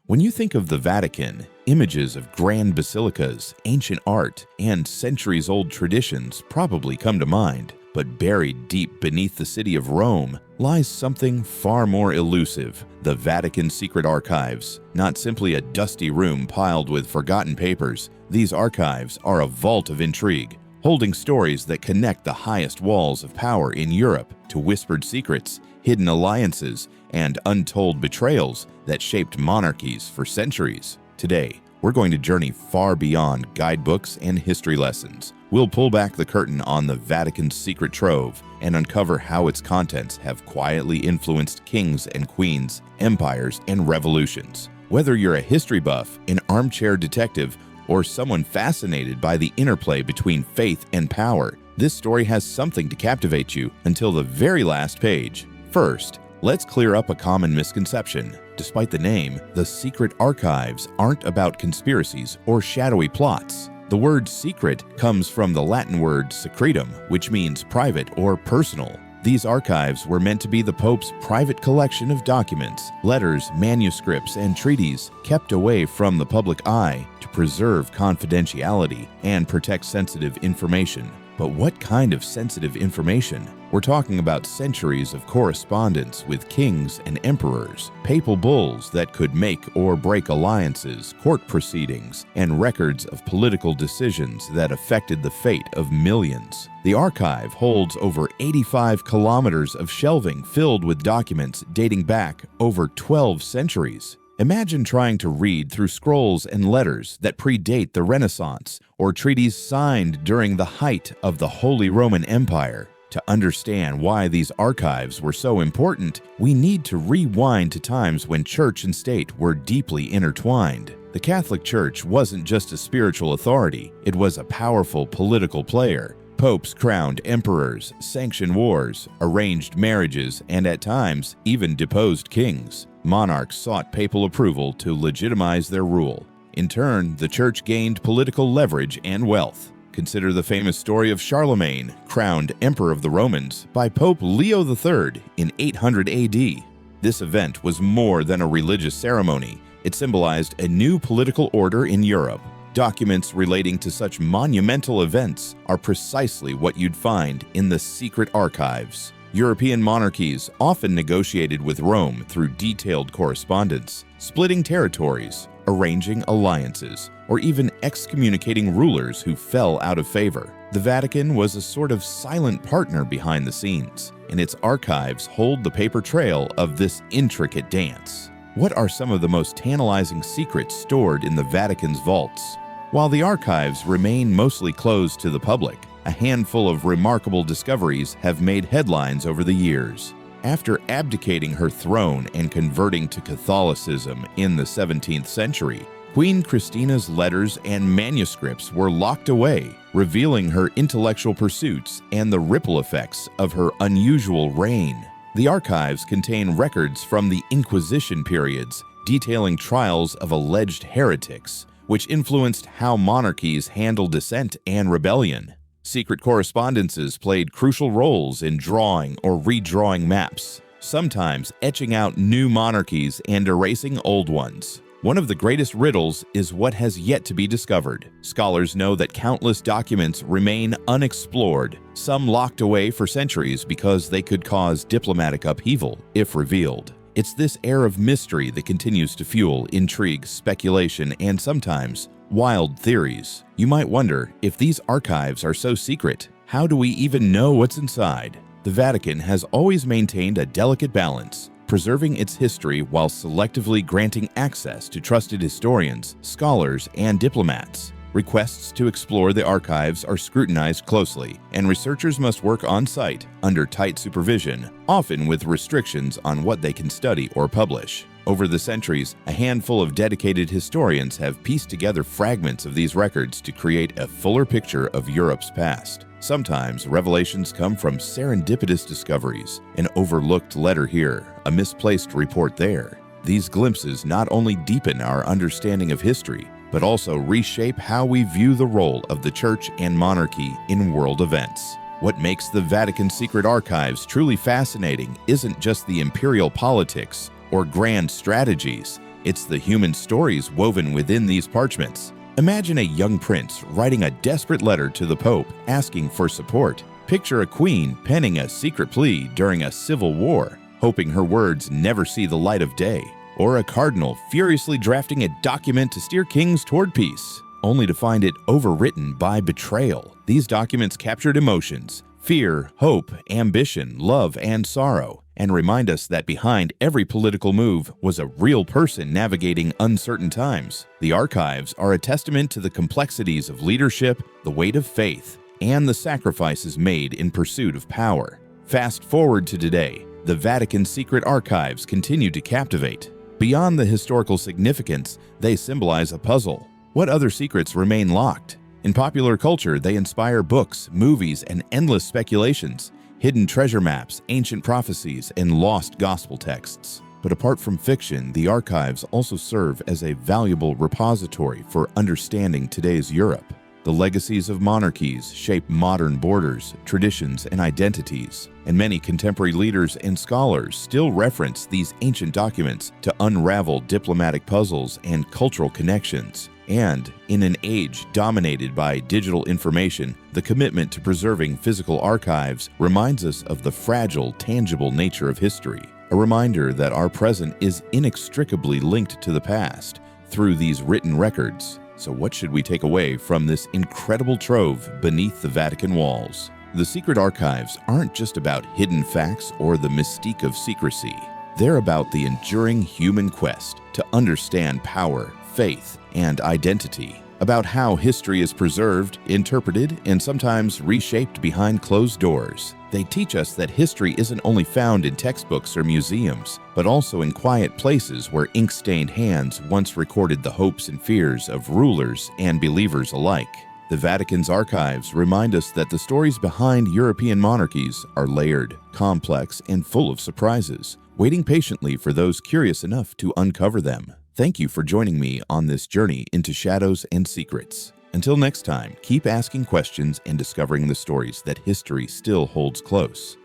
When you think of the Vatican, images of grand basilicas, ancient art, and centuries-old traditions probably come to mind. But buried deep beneath the city of Rome lies something far more elusive: the Vatican Secret Archives. Not simply a dusty room piled with forgotten papers, these archives are a vault of intrigue, holding stories that connect the highest walls of power in Europe to whispered secrets, hidden alliances, and untold betrayals that shaped monarchies for centuries. Today, we're going to journey far beyond guidebooks and history lessons. We'll pull back the curtain on the Vatican's secret trove and uncover how its contents have quietly influenced kings and queens, empires, and revolutions. Whether you're a history buff, an armchair detective, or someone fascinated by the interplay between faith and power, this story has something to captivate you until the very last page. First, let's clear up a common misconception. Despite the name, the Secret Archives aren't about conspiracies or shadowy plots. The word secret comes from the Latin word secretum, which means private or personal. These archives were meant to be the Pope's private collection of documents, letters, manuscripts, and treaties kept away from the public eye to preserve confidentiality and protect sensitive information. But what kind of sensitive information? We're talking about centuries of correspondence with kings and emperors, papal bulls that could make or break alliances, court proceedings, and records of political decisions that affected the fate of millions. The archive holds over 85 kilometers of shelving filled with documents dating back over 12 centuries. Imagine trying to read through scrolls and letters that predate the Renaissance or treaties signed during the height of the Holy Roman Empire. To understand why these archives were so important, we need to rewind to times when church and state were deeply intertwined. The Catholic Church wasn't just a spiritual authority, it was a powerful political player. Popes crowned emperors, sanctioned wars, arranged marriages, and at times even deposed kings. Monarchs sought papal approval to legitimize their rule. In turn, the church gained political leverage and wealth. Consider the famous story of Charlemagne, crowned Emperor of the Romans by Pope Leo III in 800 AD. This event was more than a religious ceremony. It symbolized a new political order in Europe. Documents relating to such monumental events are precisely what you'd find in the secret archives. European monarchies often negotiated with Rome through detailed correspondence, splitting territories, arranging alliances, or even excommunicating rulers who fell out of favor. The Vatican was a sort of silent partner behind the scenes, and its archives hold the paper trail of this intricate dance. What are some of the most tantalizing secrets stored in the Vatican's vaults? While the archives remain mostly closed to the public, a handful of remarkable discoveries have made headlines over the years. After abdicating her throne and converting to Catholicism in the 17th century, Queen Christina's letters and manuscripts were locked away, revealing her intellectual pursuits and the ripple effects of her unusual reign. The archives contain records from the Inquisition periods, detailing trials of alleged heretics, which influenced how monarchies handled dissent and rebellion. Secret correspondences played crucial roles in drawing or redrawing maps, sometimes etching out new monarchies and erasing old ones. One of the greatest riddles is what has yet to be discovered. Scholars know that countless documents remain unexplored, some locked away for centuries because they could cause diplomatic upheaval if revealed. It's this air of mystery that continues to fuel intrigue, speculation, and sometimes wild theories. You might wonder, if these archives are so secret, how do we even know what's inside? The Vatican has always maintained a delicate balance, preserving its history while selectively granting access to trusted historians, scholars, and diplomats. Requests to explore the archives are scrutinized closely, and researchers must work on-site under tight supervision, often with restrictions on what they can study or publish. Over the centuries, a handful of dedicated historians have pieced together fragments of these records to create a fuller picture of Europe's past. Sometimes revelations come from serendipitous discoveries, an overlooked letter here, a misplaced report there. These glimpses not only deepen our understanding of history, but also reshape how we view the role of the Church and monarchy in world events. What makes the Vatican Secret Archives truly fascinating isn't just the imperial politics or grand strategies. It's the human stories woven within these parchments. Imagine a young prince writing a desperate letter to the Pope asking for support. Picture a queen penning a secret plea during a civil war, hoping her words never see the light of day. Or a cardinal furiously drafting a document to steer kings toward peace, only to find it overwritten by betrayal. These documents captured emotions, fear, hope, ambition, love, and sorrow, and remind us that behind every political move was a real person navigating uncertain times. The archives are a testament to the complexities of leadership, the weight of faith, and the sacrifices made in pursuit of power. Fast forward to today, the Vatican Secret Archives continue to captivate. Beyond the historical significance, they symbolize a puzzle. What other secrets remain locked? In popular culture, they inspire books, movies, and endless speculations, hidden treasure maps, ancient prophecies, and lost gospel texts. But apart from fiction, the archives also serve as a valuable repository for understanding today's Europe. The legacies of monarchies shape modern borders, traditions, and identities, and many contemporary leaders and scholars still reference these ancient documents to unravel diplomatic puzzles and cultural connections. And in an age dominated by digital information, the commitment to preserving physical archives reminds us of the fragile, tangible nature of history, a reminder that our present is inextricably linked to the past through these written records. So what should we take away from this incredible trove beneath the Vatican walls? The secret archives aren't just about hidden facts or the mystique of secrecy. They're about the enduring human quest to understand power, faith, and identity, about how history is preserved, interpreted, and sometimes reshaped behind closed doors. They teach us that history isn't only found in textbooks or museums, but also in quiet places where ink-stained hands once recorded the hopes and fears of rulers and believers alike. The Vatican's archives remind us that the stories behind European monarchies are layered, complex, and full of surprises, waiting patiently for those curious enough to uncover them. Thank you for joining me on this journey into shadows and secrets. Until next time, keep asking questions and discovering the stories that history still holds close.